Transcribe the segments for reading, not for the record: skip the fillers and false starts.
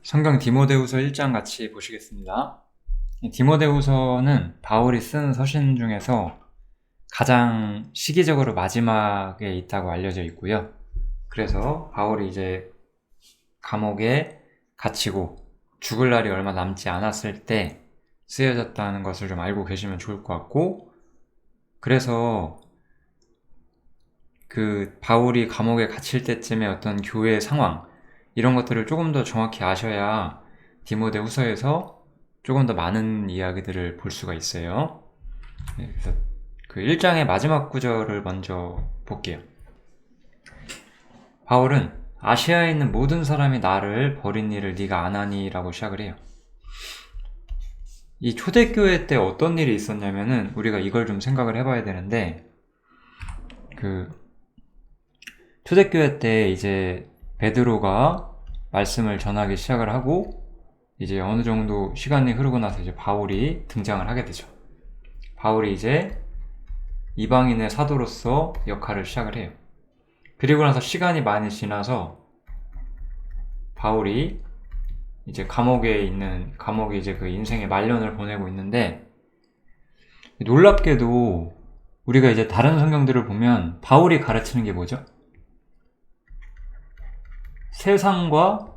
성경 디모데후서 1장 같이 보시겠습니다. 디모데후서는 바울이 쓴 서신 중에서 가장 시기적으로 마지막에 있다고 알려져 있고요. 그래서 바울이 이제 감옥에 갇히고 죽을 날이 얼마 남지 않았을 때 쓰여졌다는 것을 좀 알고 계시면 좋을 것 같고, 그래서 바울이 감옥에 갇힐 때쯤에 어떤 교회의 상황, 이런 것들을 조금 더 정확히 아셔야 디모데후서에서 조금 더 많은 이야기들을 볼 수가 있어요. 그래서 그 1장의 마지막 구절을 먼저 볼게요. 바울은 아시아에 있는 모든 사람이 나를 버린 일을 네가 안 하니? 라고 시작을 해요. 이 초대교회 때 어떤 일이 있었냐면은 우리가 이걸 좀 생각을 해봐야 되는데, 초대교회 때 이제 베드로가 말씀을 전하기 시작을 하고, 이제 어느 정도 시간이 흐르고 나서 이제 바울이 등장을 하게 되죠. 바울이 이제 이방인의 사도로서 역할을 시작을 해요. 그리고 나서 시간이 많이 지나서 바울이 이제 감옥에 이제 그 인생의 말년을 보내고 있는데, 놀랍게도 우리가 이제 다른 성경들을 보면 바울이 가르치는 게 뭐죠? 세상과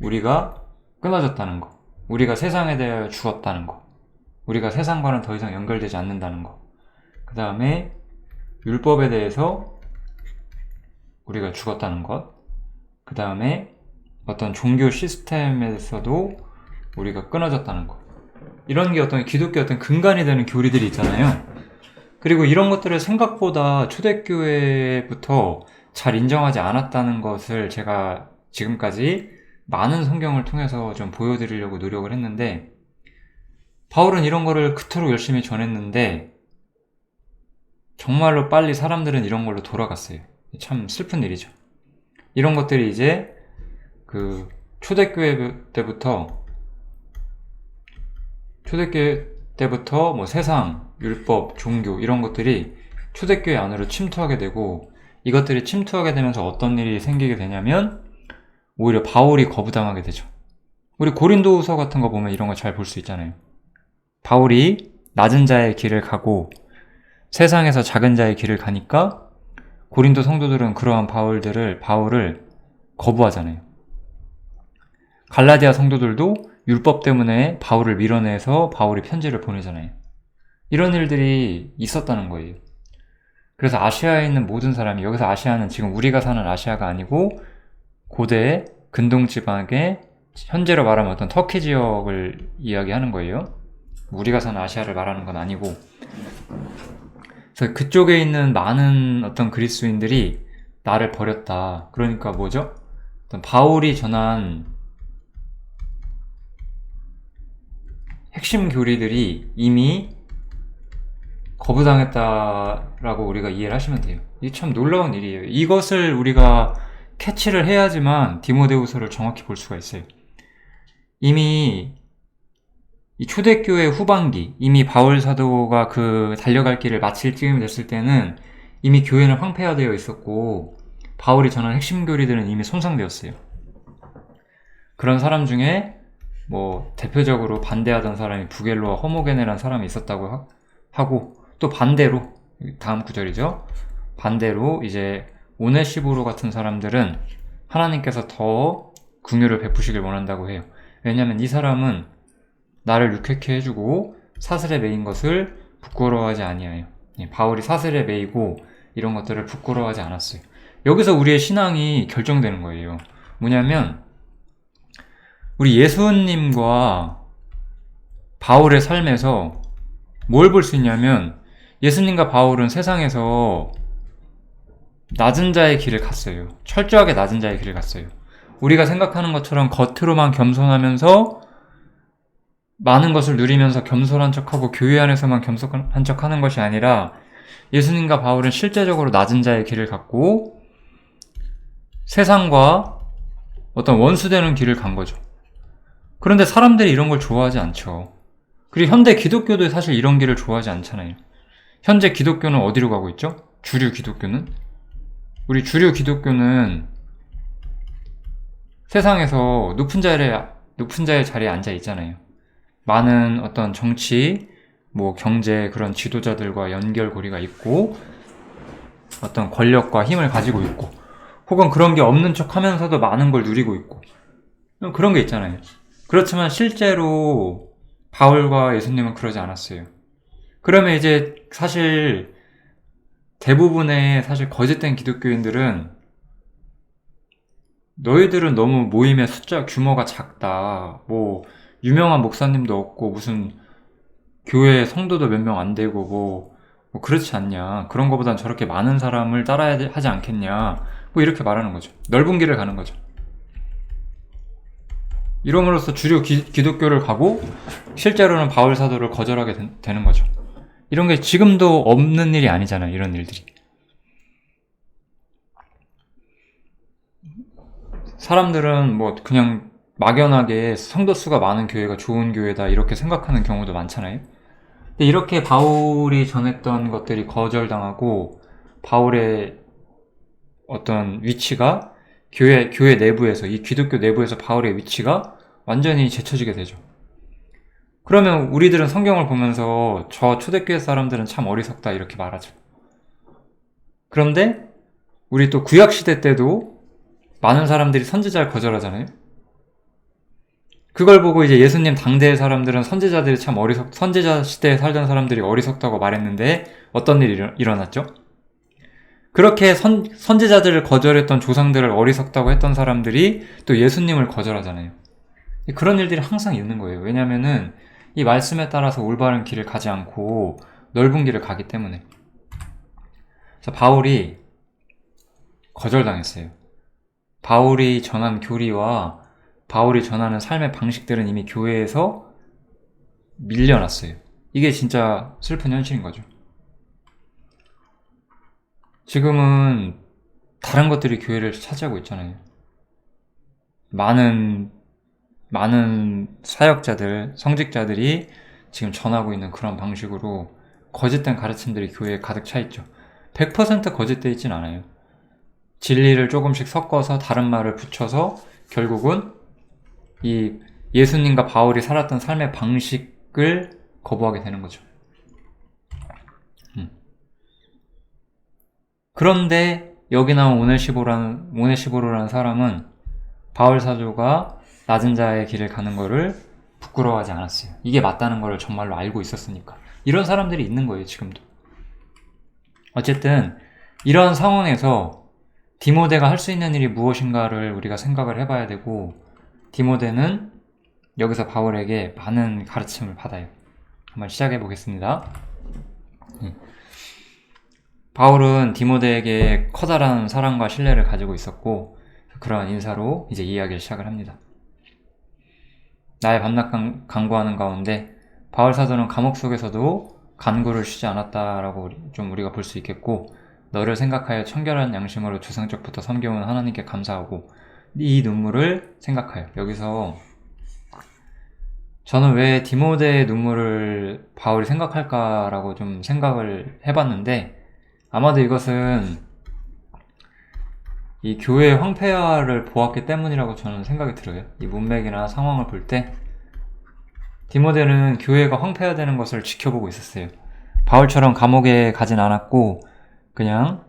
우리가 끊어졌다는 거, 우리가 세상에 대하여 죽었다는 거, 우리가 세상과는 더 이상 연결되지 않는다는 거, 그 다음에 율법에 대해서 우리가 죽었다는 것, 그 다음에 어떤 종교 시스템에서도 우리가 끊어졌다는 것, 이런 게 어떤 기독교 어떤 근간이 되는 교리들이 있잖아요. 그리고 이런 것들을 생각보다 초대교회부터 잘 인정하지 않았다는 것을 제가 지금까지 많은 성경을 통해서 좀 보여드리려고 노력을 했는데, 바울은 이런 거를 그토록 열심히 전했는데 정말로 빨리 사람들은 이런 걸로 돌아갔어요. 참 슬픈 일이죠. 이런 것들이 이제 초대교회 때부터 뭐 세상, 율법, 종교 이런 것들이 초대교회 안으로 침투하게 되고, 이것들이 침투하게 되면서 어떤 일이 생기게 되냐면 오히려 바울이 거부당하게 되죠. 우리 고린도후서 같은 거 보면 이런 거 잘 볼 수 있잖아요. 바울이 낮은 자의 길을 가고 세상에서 작은 자의 길을 가니까 고린도 성도들은 그러한 바울을 거부하잖아요. 갈라디아 성도들도 율법 때문에 바울을 밀어내서 바울이 편지를 보내잖아요. 이런 일들이 있었다는 거예요. 그래서 아시아에 있는 모든 사람이, 여기서 아시아는 지금 우리가 사는 아시아가 아니고 고대 근동지방의 현재로 말하면 어떤 터키 지역을 이야기하는 거예요. 우리가 사는 아시아를 말하는 건 아니고, 그래서 그쪽에 있는 많은 어떤 그리스도인들이 나를 버렸다. 그러니까 뭐죠? 어떤 바울이 전한 핵심 교리들이 이미 거부당했다라고 우리가 이해를 하시면 돼요. 이게 참 놀라운 일이에요. 이것을 우리가 캐치를 해야지만 디모데후서를 정확히 볼 수가 있어요. 이미 이 초대교회 후반기, 이미 바울 사도가 달려갈 길을 마칠 즈음이 됐을 때는 이미 교회는 황폐화되어 있었고, 바울이 전한 핵심 교리들은 이미 손상되었어요. 그런 사람 중에 뭐 대표적으로 반대하던 사람이 부겔로와 허모게네라는 사람이 있었다고 하고, 또 반대로, 다음 구절이죠. 반대로 이제 오네시보로 같은 사람들은 하나님께서 더 긍휼을 베푸시길 원한다고 해요. 왜냐하면 이 사람은 나를 유쾌케 해주고 사슬에 매인 것을 부끄러워하지 아니하여. 바울이 사슬에 매이고 이런 것들을 부끄러워하지 않았어요. 여기서 우리의 신앙이 결정되는 거예요. 뭐냐면 우리 예수님과 바울의 삶에서 뭘 볼 수 있냐면, 예수님과 바울은 세상에서 낮은 자의 길을 갔어요. 철저하게 낮은 자의 길을 갔어요. 우리가 생각하는 것처럼 겉으로만 겸손하면서 많은 것을 누리면서 겸손한 척하고 교회 안에서만 겸손한 척하는 것이 아니라, 예수님과 바울은 실제적으로 낮은 자의 길을 갔고 세상과 어떤 원수되는 길을 간 거죠. 그런데 사람들이 이런 걸 좋아하지 않죠. 그리고 현대 기독교도 사실 이런 길을 좋아하지 않잖아요. 현재 기독교는 어디로 가고 있죠? 주류 기독교는? 우리 주류 기독교는 세상에서 높은 자리에 높은 자의 자리에 앉아 있잖아요. 많은 어떤 정치, 뭐 경제 그런 지도자들과 연결고리가 있고 어떤 권력과 힘을 가지고 있고 혹은 그런 게 없는 척 하면서도 많은 걸 누리고 있고 그런 게 있잖아요. 그렇지만 실제로 바울과 예수님은 그러지 않았어요. 그러면 이제 사실 대부분의 사실 거짓된 기독교인들은 너희들은 너무 모임의 숫자 규모가 작다. 뭐 유명한 목사님도 없고 무슨 교회 성도도 몇 명 안 되고 뭐 그렇지 않냐. 그런 거보단 저렇게 많은 사람을 따라야 하지 않겠냐. 뭐 이렇게 말하는 거죠. 넓은 길을 가는 거죠. 이름으로써 주류 기독교를 가고 실제로는 바울 사도를 거절하게 되는 거죠. 이런 게 지금도 없는 일이 아니잖아요. 이런 일들이. 사람들은 뭐 그냥 막연하게 성도 수가 많은 교회가 좋은 교회다 이렇게 생각하는 경우도 많잖아요. 근데 이렇게 바울이 전했던 것들이 거절당하고 바울의 어떤 위치가 교회 내부에서 이 기독교 내부에서 바울의 위치가 완전히 제쳐지게 되죠. 그러면 우리들은 성경을 보면서 저 초대교회 사람들은 참 어리석다 이렇게 말하죠. 그런데 우리 또 구약시대 때도 많은 사람들이 선지자를 거절하잖아요. 그걸 보고 이제 예수님 당대의 사람들은 선지자들이 참 선지자 시대에 살던 사람들이 어리석다고 말했는데 어떤 일이 일어났죠? 그렇게 선지자들을 거절했던 조상들을 어리석다고 했던 사람들이 또 예수님을 거절하잖아요. 그런 일들이 항상 있는 거예요. 왜냐면은 이 말씀에 따라서 올바른 길을 가지 않고 넓은 길을 가기 때문에. 그래서 바울이 거절당했어요. 바울이 전한 교리와 바울이 전하는 삶의 방식들은 이미 교회에서 밀려났어요. 이게 진짜 슬픈 현실인 거죠. 지금은 다른 것들이 교회를 차지하고 있잖아요. 많은 사역자들, 성직자들이 지금 전하고 있는 그런 방식으로 거짓된 가르침들이 교회에 가득 차 있죠. 100% 거짓되어 있진 않아요. 진리를 조금씩 섞어서 다른 말을 붙여서 결국은 이 예수님과 바울이 살았던 삶의 방식을 거부하게 되는 거죠. 그런데 여기 나온 오네시보로라는 사람은 바울 사도가 낮은 자의 길을 가는 거를 부끄러워하지 않았어요. 이게 맞다는 걸 정말로 알고 있었으니까. 이런 사람들이 있는 거예요, 지금도. 어쨌든 이런 상황에서 디모데가 할 수 있는 일이 무엇인가를 우리가 생각을 해봐야 되고, 디모데는 여기서 바울에게 많은 가르침을 받아요. 한번 시작해 보겠습니다. 바울은 디모데에게 커다란 사랑과 신뢰를 가지고 있었고, 그러한 인사로 이제 이야기를 시작을 합니다. 나의 밤낮 간구하는 가운데 바울 사도는 감옥 속에서도 간구를 쉬지 않았다라고 좀 우리가 볼 수 있겠고, 너를 생각하여 청결한 양심으로 주상적부터 섬겨온 하나님께 감사하고 이 눈물을 생각하여. 여기서 저는 왜 디모데의 눈물을 바울이 생각할까라고 좀 생각을 해봤는데, 아마도 이것은 이 교회의 황폐화를 보았기 때문이라고 저는 생각이 들어요. 이 문맥이나 상황을 볼 때 디모데는 교회가 황폐화되는 것을 지켜보고 있었어요. 바울처럼 감옥에 가진 않았고 그냥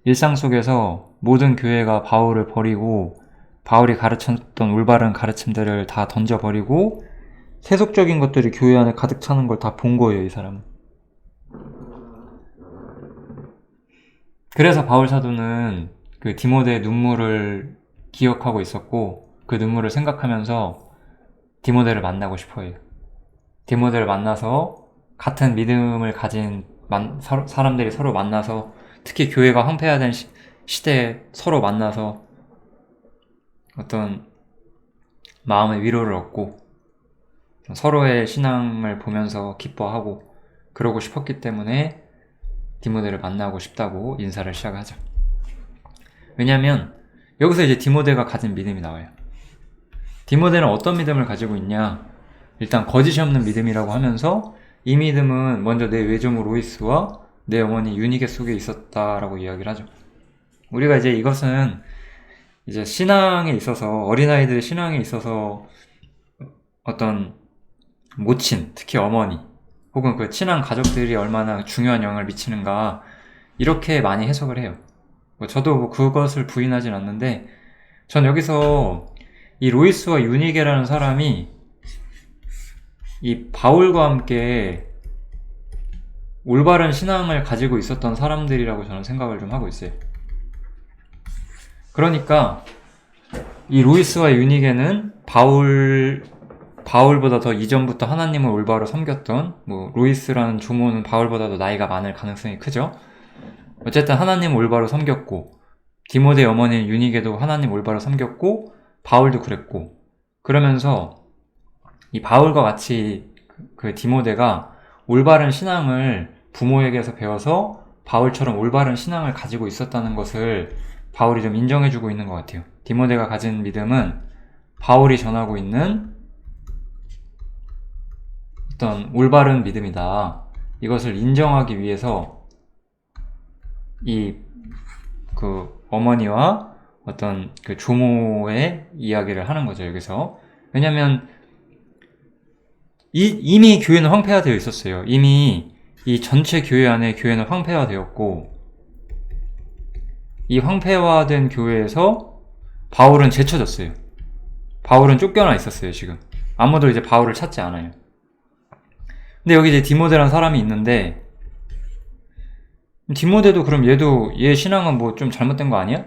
일상 속에서 모든 교회가 바울을 버리고 바울이 가르쳤던 올바른 가르침들을 다 던져버리고 세속적인 것들이 교회 안에 가득 차는 걸 다 본 거예요, 이 사람은. 그래서 바울 사도는 그 디모데의 눈물을 기억하고 있었고 그 눈물을 생각하면서 디모데를 만나고 싶어해요. 디모데를 만나서 같은 믿음을 가진 사람들이 서로 만나서, 특히 교회가 황폐화된 시대에 서로 만나서 어떤 마음의 위로를 얻고 서로의 신앙을 보면서 기뻐하고 그러고 싶었기 때문에 디모데를 만나고 싶다고 인사를 시작하죠. 왜냐하면 여기서 이제 디모데가 가진 믿음이 나와요. 디모데는 어떤 믿음을 가지고 있냐? 일단 거짓이 없는 믿음이라고 하면서 이 믿음은 먼저 내 외조모 로이스와 내 어머니 유니게 속에 있었다라고 이야기를 하죠. 우리가 이제 이것은 이제 신앙에 있어서, 어린아이들의 신앙에 있어서 어떤 모친, 특히 어머니 혹은 그 친한 가족들이 얼마나 중요한 영향을 미치는가 이렇게 많이 해석을 해요. 저도 그것을 부인하진 않는데 전 여기서 이 로이스와 유니게라는 사람이 이 바울과 함께 올바른 신앙을 가지고 있었던 사람들이라고 저는 생각을 좀 하고 있어요. 그러니까 이 로이스와 유니게는 바울보다 더 이전부터 하나님을 올바로 섬겼던, 로이스라는 조모는 바울보다도 나이가 많을 가능성이 크죠. 어쨌든 하나님 올바로 섬겼고, 디모데 어머니인 유니게도 하나님 올바로 섬겼고, 바울도 그랬고, 그러면서 이 바울과 같이 그 디모데가 올바른 신앙을 부모에게서 배워서 바울처럼 올바른 신앙을 가지고 있었다는 것을 바울이 좀 인정해주고 있는 것 같아요. 디모데가 가진 믿음은 바울이 전하고 있는 어떤 올바른 믿음이다. 이것을 인정하기 위해서 그 어머니와 어떤 그 조모의 이야기를 하는 거죠, 여기서. 왜냐면 이미 교회는 황폐화되어 있었어요. 이미 이 전체 교회 안에 교회는 황폐화되었고, 이 황폐화된 교회에서 바울은 제쳐졌어요. 바울은 쫓겨나 있었어요, 지금. 아무도 이제 바울을 찾지 않아요. 근데 여기 이제 디모데라는 사람이 있는데, 디모데도 그럼 얘 신앙은 뭐 좀 잘못된 거 아니야?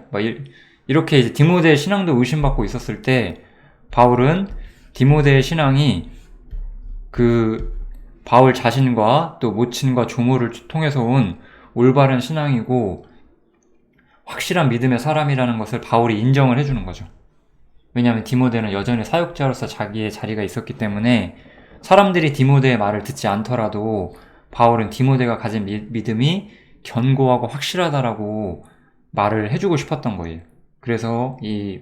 이렇게 이제 디모데의 신앙도 의심받고 있었을 때, 바울은 디모데의 신앙이 그 바울 자신과 또 모친과 조모를 통해서 온 올바른 신앙이고 확실한 믿음의 사람이라는 것을 바울이 인정을 해주는 거죠. 왜냐하면 디모데는 여전히 사역자로서 자기의 자리가 있었기 때문에 사람들이 디모데의 말을 듣지 않더라도 바울은 디모데가 가진 믿음이 견고하고 확실하다라고 말을 해주고 싶었던 거예요. 그래서 이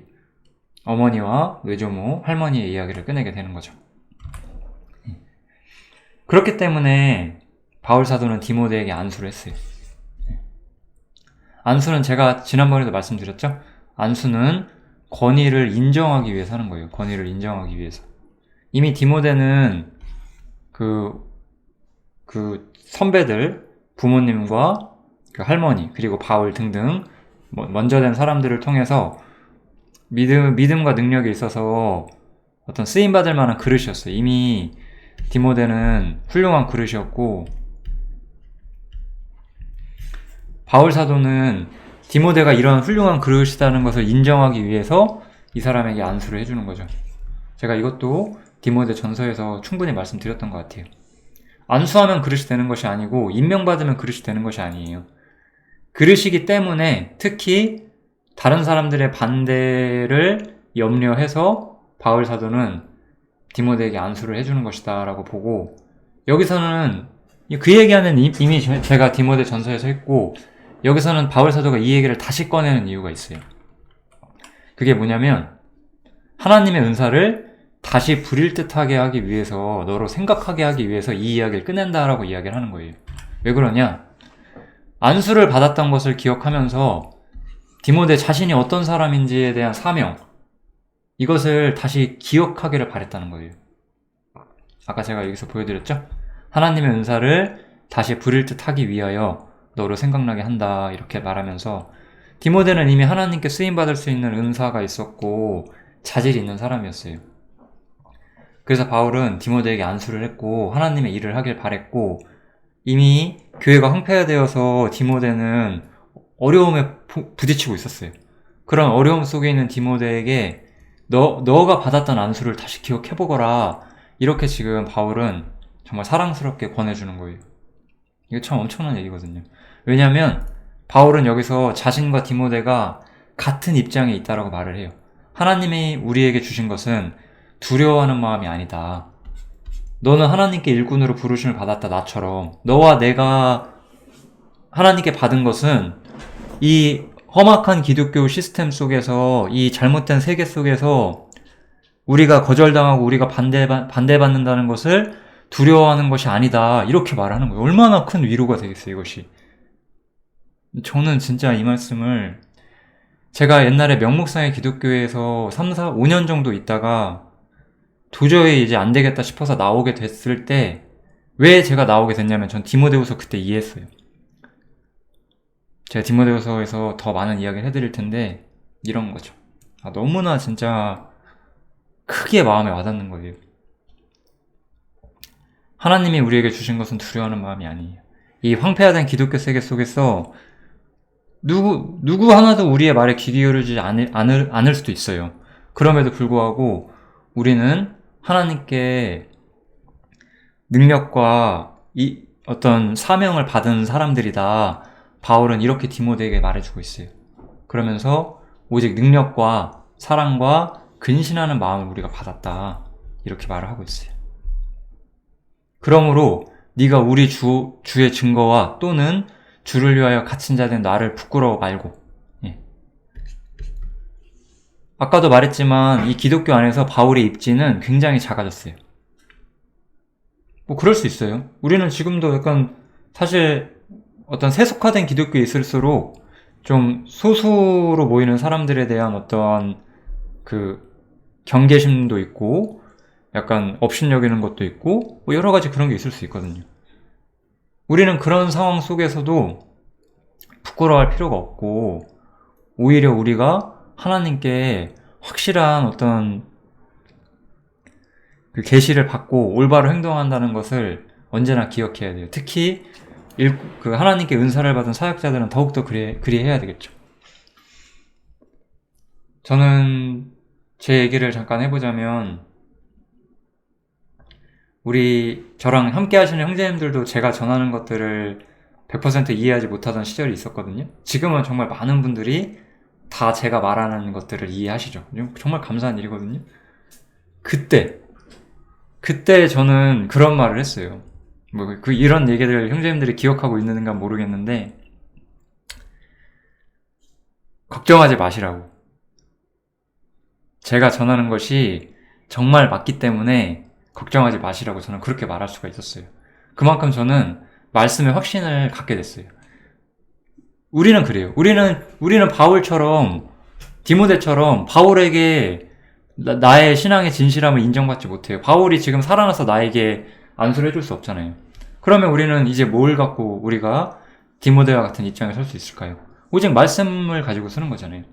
어머니와 외조모, 할머니의 이야기를 꺼내게 되는 거죠. 그렇기 때문에 바울 사도는 디모데에게 안수를 했어요. 안수는 제가 지난번에도 말씀드렸죠? 안수는 권위를 인정하기 위해서 하는 거예요. 권위를 인정하기 위해서. 이미 디모데는 그 선배들, 부모님과 그 할머니, 그리고 바울 등등 먼저 된 사람들을 통해서 믿음과 능력에 있어서 어떤 쓰임받을 만한 그릇이었어요. 이미 디모데는 훌륭한 그릇이었고, 바울 사도는 디모데가 이런 훌륭한 그릇이라는 것을 인정하기 위해서 이 사람에게 안수를 해주는 거죠. 제가 이것도 디모데 전서에서 충분히 말씀드렸던 것 같아요. 안수하면 그릇이 되는 것이 아니고 임명받으면 그릇이 되는 것이 아니에요. 그릇이기 때문에 특히 다른 사람들의 반대를 염려해서 바울 사도는 디모데에게 안수를 해주는 것이다 라고 보고, 여기서는 그 얘기하는 이미 제가 디모데 전서에서 했고, 여기서는 바울 사도가 이 얘기를 다시 꺼내는 이유가 있어요. 그게 뭐냐면 하나님의 은사를 다시 부릴 듯하게 하기 위해서, 너로 생각하게 하기 위해서 이 이야기를 꺼낸다라고 이야기를 하는 거예요. 왜 그러냐? 안수를 받았던 것을 기억하면서 디모데 자신이 어떤 사람인지에 대한 사명, 이것을 다시 기억하기를 바랬다는 거예요. 아까 제가 여기서 보여드렸죠? 하나님의 은사를 다시 부릴 듯 하기 위하여 너로 생각나게 한다, 이렇게 말하면서 디모데는 이미 하나님께 쓰임받을 수 있는 은사가 있었고 자질이 있는 사람이었어요. 그래서 바울은 디모데에게 안수를 했고 하나님의 일을 하길 바랬고, 이미 교회가 황폐화되어서 디모데는 어려움에 부딪히고 있었어요. 그런 어려움 속에 있는 디모데에게 너가 받았던 안수를 다시 기억해보거라, 이렇게 지금 바울은 정말 사랑스럽게 권해주는 거예요. 이거 참 엄청난 얘기거든요. 왜냐하면 바울은 여기서 자신과 디모데가 같은 입장에 있다라고 말을 해요. 하나님이 우리에게 주신 것은 두려워하는 마음이 아니다. 너는 하나님께 일꾼으로 부르심을 받았다, 나처럼. 너와 내가 하나님께 받은 것은 이 험악한 기독교 시스템 속에서, 이 잘못된 세계 속에서 우리가 거절당하고 우리가 반대받는다는 것을 두려워하는 것이 아니다, 이렇게 말하는 거예요. 얼마나 큰 위로가 되겠어요, 이것이. 저는 진짜 이 말씀을, 제가 옛날에 명목상의 기독교에서 3, 4, 5년 정도 있다가 도저히 이제 안 되겠다 싶어서 나오게 됐을 때 왜 제가 나오게 됐냐면 전 디모데후서 그때 이해했어요. 제가 디모데후서에서 더 많은 이야기를 해드릴 텐데 이런 거죠. 너무나 진짜 크게 마음에 와닿는 거예요. 하나님이 우리에게 주신 것은 두려워하는 마음이 아니에요. 이 황폐화된 기독교 세계 속에서 누구 하나도 우리의 말에 귀 기울이지 않을 수도 있어요. 그럼에도 불구하고 우리는 하나님께 능력과 이 어떤 사명을 받은 사람들이다. 바울은 이렇게 디모데에게 말해주고 있어요. 그러면서 오직 능력과 사랑과 근신하는 마음을 우리가 받았다. 이렇게 말을 하고 있어요. 그러므로 네가 우리 주의 증거와 또는 주를 위하여 갇힌 자 된 나를 부끄러워 말고. 아까도 말했지만 이 기독교 안에서 바울의 입지는 굉장히 작아졌어요. 뭐 그럴 수 있어요. 우리는 지금도 약간 사실 어떤 세속화된 기독교에 있을수록 좀 소수로 모이는 사람들에 대한 어떤 그 경계심도 있고 약간 업신여기는 것도 있고 뭐 여러 가지 그런 게 있을 수 있거든요. 우리는 그런 상황 속에서도 부끄러워할 필요가 없고 오히려 우리가 하나님께 확실한 어떤 그 계시를 받고 올바로 행동한다는 것을 언제나 기억해야 돼요. 특히 그 하나님께 은사를 받은 사역자들은 더욱더 그리해야 되겠죠. 저는 제 얘기를 잠깐 해보자면 저랑 함께 하시는 형제님들도 제가 전하는 것들을 100% 이해하지 못하던 시절이 있었거든요. 지금은 정말 많은 분들이 다 제가 말하는 것들을 이해하시죠. 정말 감사한 일이거든요. 그때 저는 그런 말을 했어요. 이런 얘기들 형제님들이 기억하고 있는가 모르겠는데, 걱정하지 마시라고. 제가 전하는 것이 정말 맞기 때문에 걱정하지 마시라고 저는 그렇게 말할 수가 있었어요. 그만큼 저는 말씀에 확신을 갖게 됐어요. 우리는 그래요. 우리는 바울처럼, 디모데처럼 바울에게 나의 신앙의 진실함을 인정받지 못해요. 바울이 지금 살아나서 나에게 안수를 해줄 수 없잖아요. 그러면 우리는 이제 뭘 갖고 우리가 디모데와 같은 입장에 설 수 있을까요? 오직 말씀을 가지고 쓰는 거잖아요.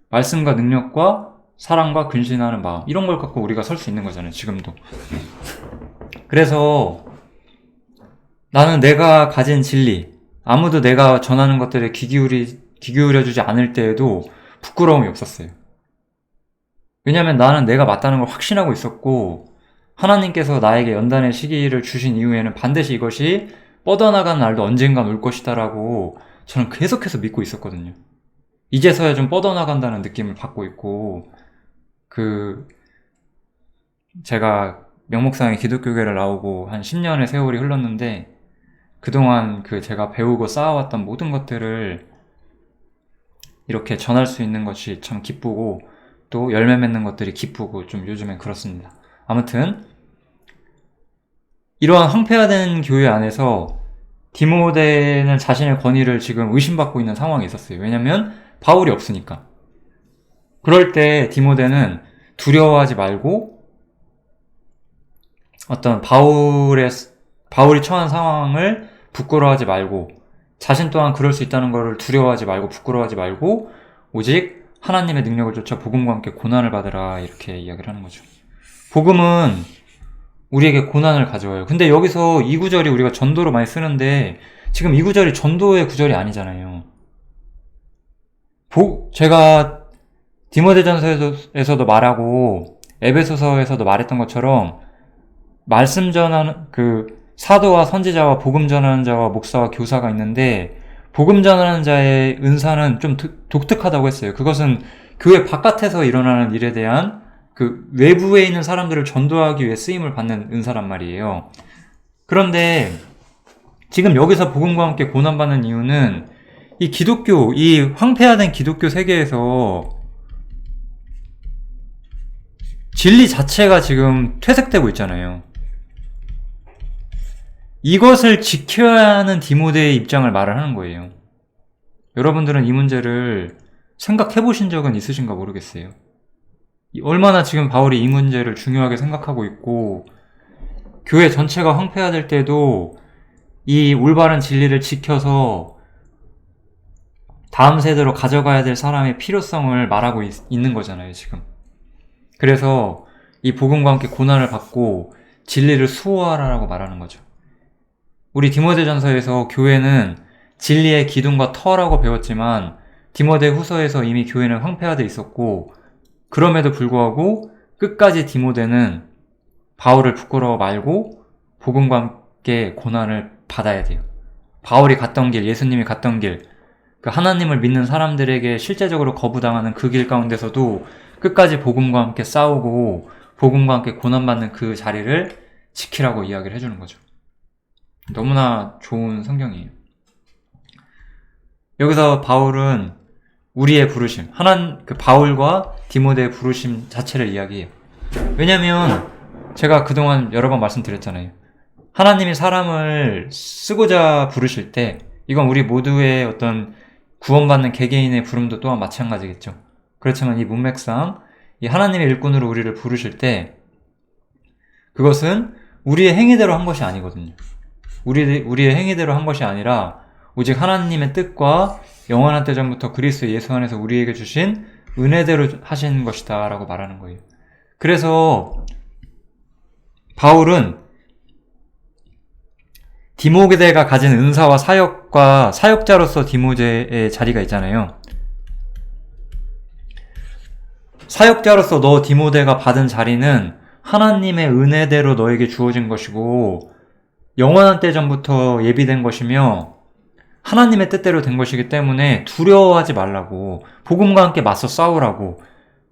말씀과 능력과 사랑과 근신하는 마음, 이런 걸 갖고 우리가 설 수 있는 거잖아요. 지금도. 그래서 나는 내가 가진 진리, 아무도 내가 전하는 것들에 귀 기울여주지 않을 때에도 부끄러움이 없었어요. 왜냐면 나는 내가 맞다는 걸 확신하고 있었고, 하나님께서 나에게 연단의 시기를 주신 이후에는 반드시 이것이 뻗어나가는 날도 언젠간 올 것이다라고 저는 계속해서 믿고 있었거든요. 이제서야 좀 뻗어나간다는 느낌을 받고 있고, 제가 명목상의 기독교계를 나오고 한 10년의 세월이 흘렀는데, 그동안 제가 배우고 쌓아왔던 모든 것들을 이렇게 전할 수 있는 것이 참 기쁘고, 또 열매 맺는 것들이 기쁘고 좀 요즘엔 그렇습니다. 아무튼 이러한 황폐화된 교회 안에서 디모데는 자신의 권위를 지금 의심받고 있는 상황이 있었어요. 왜냐면 바울이 없으니까. 그럴 때 디모데는 두려워하지 말고 어떤 바울이 처한 상황을 부끄러워하지 말고, 자신 또한 그럴 수 있다는 것을 두려워하지 말고 부끄러워하지 말고 오직 하나님의 능력을 쫓아 복음과 함께 고난을 받으라, 이렇게 이야기를 하는 거죠. 복음은 우리에게 고난을 가져와요. 근데 여기서 이 구절이 우리가 전도로 많이 쓰는데 지금 이 구절이 전도의 구절이 아니잖아요. 제가 디모데전서에서도 말하고 에베소서에서도 말했던 것처럼 말씀 전하는 사도와 선지자와 복음 전하는 자와 목사와 교사가 있는데, 복음 전하는 자의 은사는 좀 독특하다고 했어요. 그것은 교회 바깥에서 일어나는 일에 대한 외부에 있는 사람들을 전도하기 위해 쓰임을 받는 은사란 말이에요. 그런데 지금 여기서 복음과 함께 고난받는 이유는 이 황폐화된 기독교 세계에서 진리 자체가 지금 퇴색되고 있잖아요. 이것을 지켜야 하는 디모데의 입장을 말을 하는 거예요. 여러분들은 이 문제를 생각해 보신 적은 있으신가 모르겠어요. 얼마나 지금 바울이 이 문제를 중요하게 생각하고 있고, 교회 전체가 황폐화될 때도 이 올바른 진리를 지켜서 다음 세대로 가져가야 될 사람의 필요성을 말하고 있는 거잖아요, 지금. 그래서 이 복음과 함께 고난을 받고 진리를 수호하라라고 말하는 거죠. 우리 디모데전서에서 교회는 진리의 기둥과 터라고 배웠지만 디모데 후서에서 이미 교회는 황폐화되어 있었고, 그럼에도 불구하고 끝까지 디모데는 바울을 부끄러워 말고 복음과 함께 고난을 받아야 돼요. 바울이 갔던 길, 예수님이 갔던 길, 그 하나님을 믿는 사람들에게 실제적으로 거부당하는 그 길 가운데서도 끝까지 복음과 함께 싸우고 복음과 함께 고난받는 그 자리를 지키라고 이야기를 해주는 거죠. 너무나 좋은 성경이에요. 여기서 바울은 우리의 부르심, 바울과 디모데의 부르심 자체를 이야기해요. 왜냐면 제가 그동안 여러 번 말씀드렸잖아요. 하나님이 사람을 쓰고자 부르실 때 이건 우리 모두의 어떤 구원받는 개개인의 부름도 또한 마찬가지겠죠. 그렇지만 이 문맥상 이 하나님의 일꾼으로 우리를 부르실 때 그것은 우리의 행위대로 한 것이 아니거든요. 우리의 행위대로 한 것이 아니라 오직 하나님의 뜻과 영원한 때 전부터 그리스도 예수 안에서 우리에게 주신 은혜대로 하신 것이다 라고 말하는 거예요. 그래서 바울은 디모데가 가진 은사와 사역과 사역자로서 디모데의 자리가 있잖아요. 사역자로서 너 디모데가 받은 자리는 하나님의 은혜대로 너에게 주어진 것이고 영원한 때 전부터 예비된 것이며 하나님의 뜻대로 된 것이기 때문에 두려워하지 말라고, 복음과 함께 맞서 싸우라고,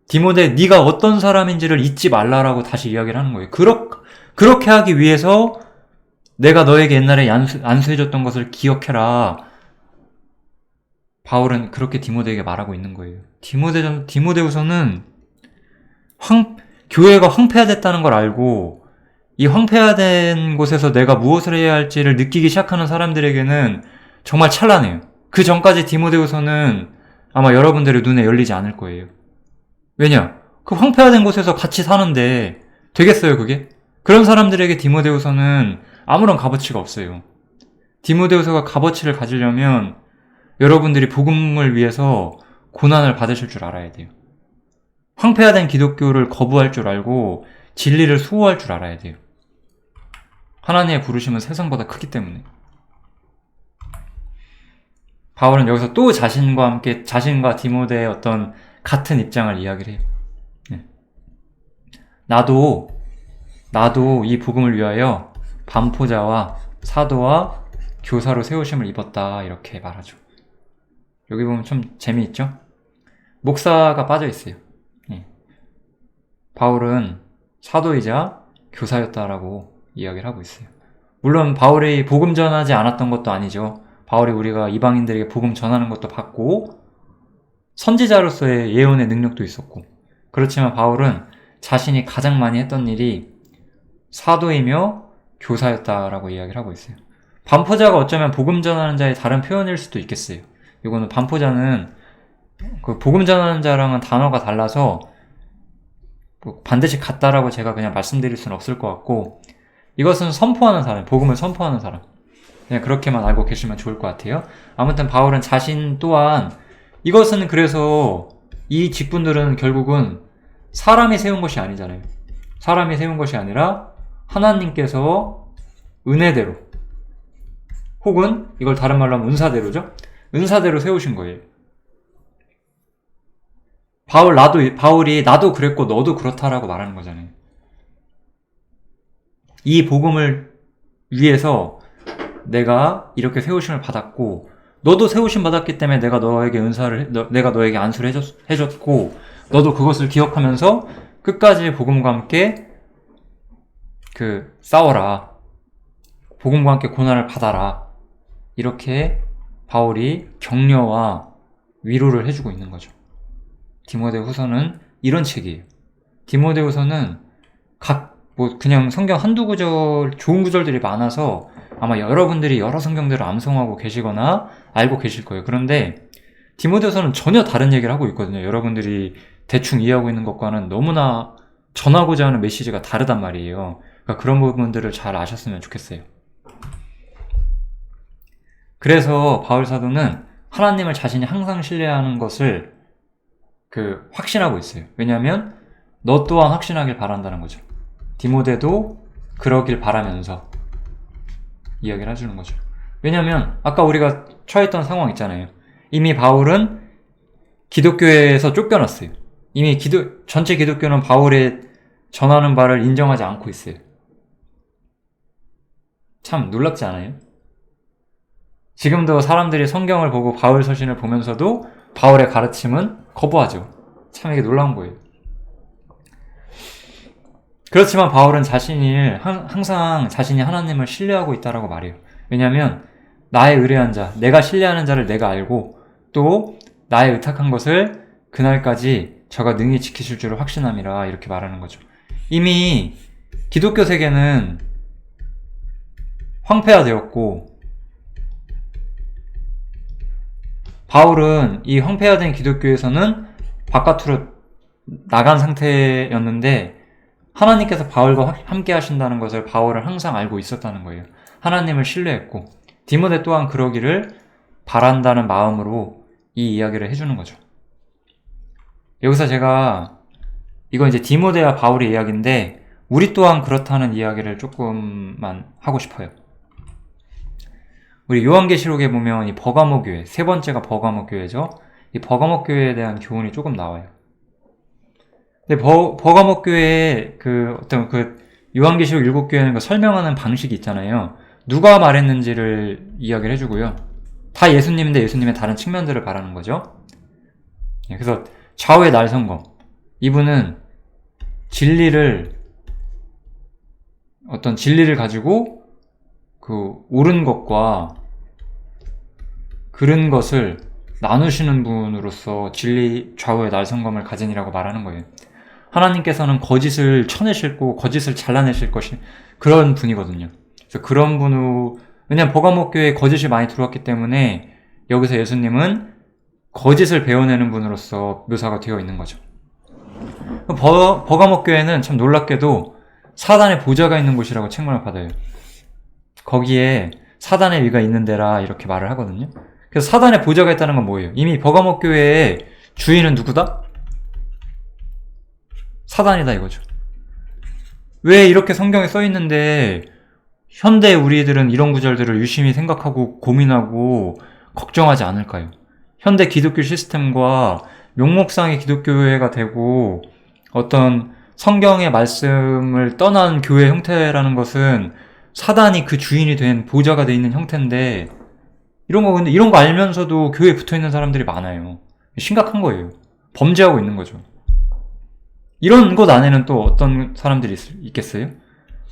디모데 네가 어떤 사람인지를 잊지 말라라고 다시 이야기를 하는 거예요. 그렇게 하기 위해서 내가 너에게 옛날에 안수해줬던 것을 기억해라. 바울은 그렇게 디모데에게 말하고 있는 거예요. 디모데후서는 교회가 황폐화됐다는 걸 알고 이 황폐화된 곳에서 내가 무엇을 해야 할지를 느끼기 시작하는 사람들에게는 정말 찬란해요. 그 전까지 디모데후서는 아마 여러분들의 눈에 열리지 않을 거예요. 왜냐? 그 황폐화된 곳에서 같이 사는데 되겠어요, 그게? 그런 사람들에게 디모데후서는 아무런 값어치가 없어요. 디모데후서가 값어치를 가지려면 여러분들이 복음을 위해서 고난을 받으실 줄 알아야 돼요. 황폐화된 기독교를 거부할 줄 알고 진리를 수호할 줄 알아야 돼요. 하나님의 부르심은 세상보다 크기 때문에. 바울은 여기서 또 자신과 디모데의 어떤 같은 입장을 이야기를 해요. 나도 이 복음을 위하여 반포자와 사도와 교사로 세우심을 입었다, 이렇게 말하죠. 여기 보면 좀 재미있죠? 목사가 빠져 있어요. 바울은 사도이자 교사였다라고 이야기를 하고 있어요. 물론 바울이 복음 전하지 않았던 것도 아니죠. 바울이 우리가 이방인들에게 복음 전하는 것도 받고 선지자로서의 예언의 능력도 있었고, 그렇지만 바울은 자신이 가장 많이 했던 일이 사도이며 교사였다라고 이야기를 하고 있어요. 반포자가 어쩌면 복음 전하는 자의 다른 표현일 수도 있겠어요. 이거는 반포자는 그 복음 전하는 자랑은 단어가 달라서 반드시 같다라고 제가 그냥 말씀드릴 수는 없을 것 같고, 이것은 선포하는 사람, 복음을 선포하는 사람, 그냥 그렇게만 알고 계시면 좋을 것 같아요. 아무튼 바울은 자신 또한 이것은, 그래서 이 직분들은 결국은 사람이 세운 것이 아니잖아요. 사람이 세운 것이 아니라 하나님께서 은혜대로, 혹은 이걸 다른 말로 하면 은사대로죠. 은사대로 세우신 거예요. 바울이 나도 그랬고 너도 그렇다라고 말하는 거잖아요. 이 복음을 위해서 내가 이렇게 세우심을 받았고, 너도 세우심 받았기 때문에 내가 너에게 안수를 해줬고, 너도 그것을 기억하면서 끝까지 복음과 함께 싸워라. 복음과 함께 고난을 받아라. 이렇게 바울이 격려와 위로를 해주고 있는 거죠. 디모데후서는 이런 책이에요. 디모데후서는 그냥 성경 한두 구절, 좋은 구절들이 많아서 아마 여러분들이 여러 성경들을 암송하고 계시거나 알고 계실 거예요. 그런데 디모데후서는 전혀 다른 얘기를 하고 있거든요. 여러분들이 대충 이해하고 있는 것과는 너무나 전하고자 하는 메시지가 다르단 말이에요. 그러니까 그런 부분들을 잘 아셨으면 좋겠어요. 그래서 바울 사도는 하나님을 자신이 항상 신뢰하는 것을 확신하고 있어요. 왜냐하면 너 또한 확신하길 바란다는 거죠. 디모데도 그러길 바라면서 이야기를 해주는 거죠. 왜냐하면 아까 우리가 처했던 상황 있잖아요. 이미 바울은 기독교에서 쫓겨났어요. 이미 전체 기독교는 바울의 전하는 바를 인정하지 않고 있어요. 참 놀랍지 않아요? 지금도 사람들이 성경을 보고 바울 서신을 보면서도 바울의 가르침은 거부하죠. 참 이게 놀라운 거예요. 그렇지만 바울은 항상 자신이 하나님을 신뢰하고 있다라고 말해요. 왜냐하면 나의 의뢰한 자, 내가 신뢰하는 자를 내가 알고 또 나의 의탁한 것을 그날까지 저가 능히 지키실 줄을 확신함이라 이렇게 말하는 거죠. 이미 기독교 세계는 황폐화되었고 바울은 이 황폐화된 기독교에서는 바깥으로 나간 상태였는데 하나님께서 바울과 함께 하신다는 것을 바울은 항상 알고 있었다는 거예요. 하나님을 신뢰했고 디모데 또한 그러기를 바란다는 마음으로 이 이야기를 해주는 거죠. 여기서 제가 이건 이제 디모데와 바울의 이야기인데 우리 또한 그렇다는 이야기를 조금만 하고 싶어요. 우리 요한계시록에 보면 이 버가모 교회, 세 번째가 버가모 교회죠. 이 버가모 교회에 대한 교훈이 조금 나와요. 근데 버가모 교회의 요한계시록 7교회는 설명하는 방식이 있잖아요. 누가 말했는지를 이야기를 해주고요. 다 예수님인데 예수님의 다른 측면들을 말하는 거죠. 그래서 좌우의 날성검. 이분은 어떤 진리를 가지고 옳은 것과 그른 것을 나누시는 분으로서 진리 좌우의 날성검을 가진이라고 말하는 거예요. 하나님께서는 거짓을 쳐내실고 거짓을 잘라내실 그런 분이거든요. 그래서 그런 왜냐면 버가모 교회에 거짓이 많이 들어왔기 때문에 여기서 예수님은 거짓을 베어내는 분으로서 묘사가 되어 있는 거죠. 버가모 교회는 참 놀랍게도 사단의 보좌가 있는 곳이라고 책망을 받아요. 거기에 사단의 위가 있는 데라 이렇게 말을 하거든요. 그래서 사단의 보좌가 있다는 건 뭐예요? 이미 버가모 교회의 주인은 누구다? 사단이다 이거죠. 왜 이렇게 성경에 써 있는데 현대 우리들은 이런 구절들을 유심히 생각하고 고민하고 걱정하지 않을까요? 현대 기독교 시스템과 명목상의 기독교회가 되고 어떤 성경의 말씀을 떠난 교회 형태라는 것은 사단이 그 주인이 된 보좌가 돼 있는 형태인데 근데 이런 거 알면서도 교회에 붙어 있는 사람들이 많아요. 심각한 거예요. 범죄하고 있는 거죠. 이런 것 안에는 또 어떤 사람들이 있겠어요?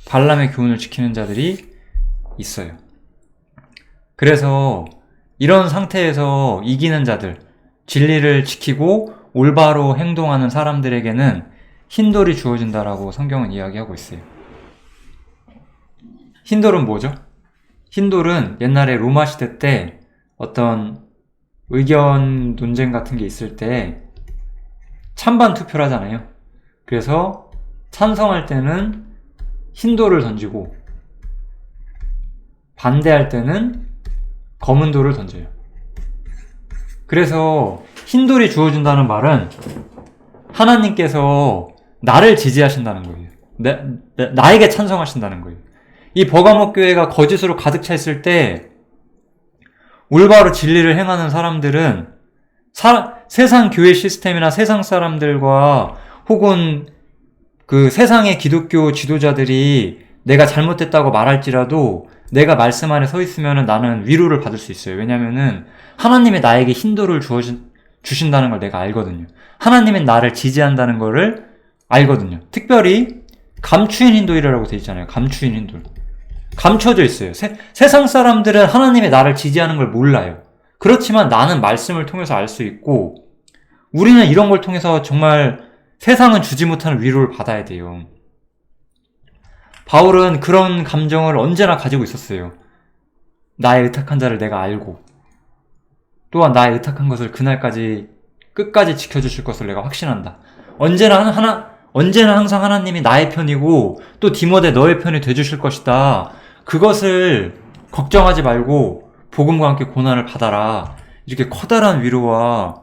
발람의 교훈을 지키는 자들이 있어요. 그래서 이런 상태에서 이기는 자들, 진리를 지키고 올바로 행동하는 사람들에게는 흰돌이 주어진다라고 성경은 이야기하고 있어요. 흰돌은 뭐죠? 흰돌은 옛날에 로마 시대 때 어떤 의견 논쟁 같은 게 있을 때 찬반 투표를 하잖아요. 그래서 찬성할 때는 흰돌을 던지고 반대할 때는 검은 돌을 던져요. 그래서 흰돌이 주어진다는 말은 하나님께서 나를 지지하신다는 거예요. 나에게 찬성하신다는 거예요. 이 버가모 교회가 거짓으로 가득 차 있을 때 올바로 진리를 행하는 사람들은 세상 교회 시스템이나 세상 사람들과 혹은 그 세상의 기독교 지도자들이 내가 잘못됐다고 말할지라도 내가 말씀 안에 서 있으면 나는 위로를 받을 수 있어요. 왜냐면은 하나님이 나에게 흰돌을 주신다는 걸 내가 알거든요. 하나님은 나를 지지한다는 거를 알거든요. 특별히 감추인 흰돌이라고 되어 있잖아요. 감추인 흰돌. 감춰져 있어요. 세상 사람들은 하나님이 나를 지지하는 걸 몰라요. 그렇지만 나는 말씀을 통해서 알 수 있고 우리는 이런 걸 통해서 정말 세상은 주지 못하는 위로를 받아야 돼요. 바울은 그런 감정을 언제나 가지고 있었어요. 나의 의탁한 자를 내가 알고 또한 나의 의탁한 것을 끝까지 지켜주실 것을 내가 확신한다. 언제나 항상 하나님이 나의 편이고 또 디모데 너의 편이 돼주실 것이다. 그것을 걱정하지 말고 복음과 함께 고난을 받아라. 이렇게 커다란 위로와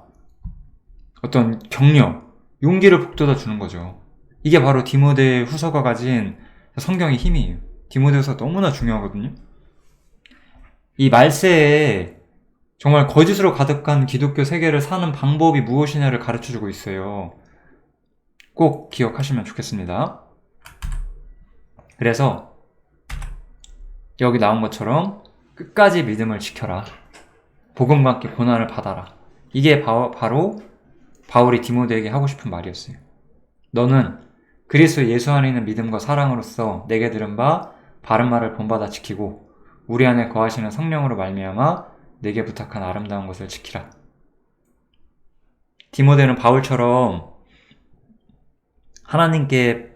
어떤 격려, 용기를 북돋아 주는 거죠. 이게 바로 디모데 후서가 가진 성경의 힘이에요. 디모데 후서 너무나 중요하거든요. 이 말세에 정말 거짓으로 가득한 기독교 세계를 사는 방법이 무엇이냐를 가르쳐주고 있어요. 꼭 기억하시면 좋겠습니다. 그래서 여기 나온 것처럼 끝까지 믿음을 지켜라. 복음과 함께 고난을 받아라. 이게 바로 바울이 디모데에게 하고 싶은 말이었어요. 너는 그리스도 예수 안에 있는 믿음과 사랑으로서 내게 들은 바 바른 말을 본받아 지키고 우리 안에 거하시는 성령으로 말미암아 내게 부탁한 아름다운 것을 지키라. 디모데는 바울처럼 하나님께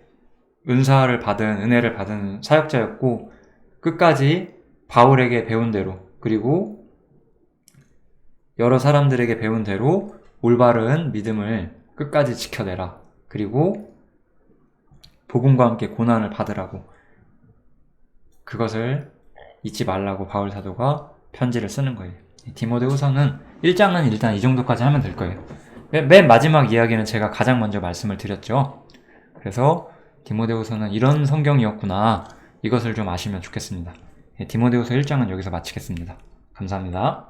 은사를 받은, 은혜를 받은 사역자였고 끝까지 바울에게 배운 대로 그리고 여러 사람들에게 배운 대로 올바른 믿음을 끝까지 지켜내라. 그리고 복음과 함께 고난을 받으라고, 그것을 잊지 말라고 바울 사도가 편지를 쓰는 거예요. 디모데후서는 1장은 일단 이 정도까지 하면 될 거예요. 맨 마지막 이야기는 제가 가장 먼저 말씀을 드렸죠. 그래서 디모데후서는 이런 성경이었구나, 이것을 좀 아시면 좋겠습니다. 디모데후서 1장은 여기서 마치겠습니다. 감사합니다.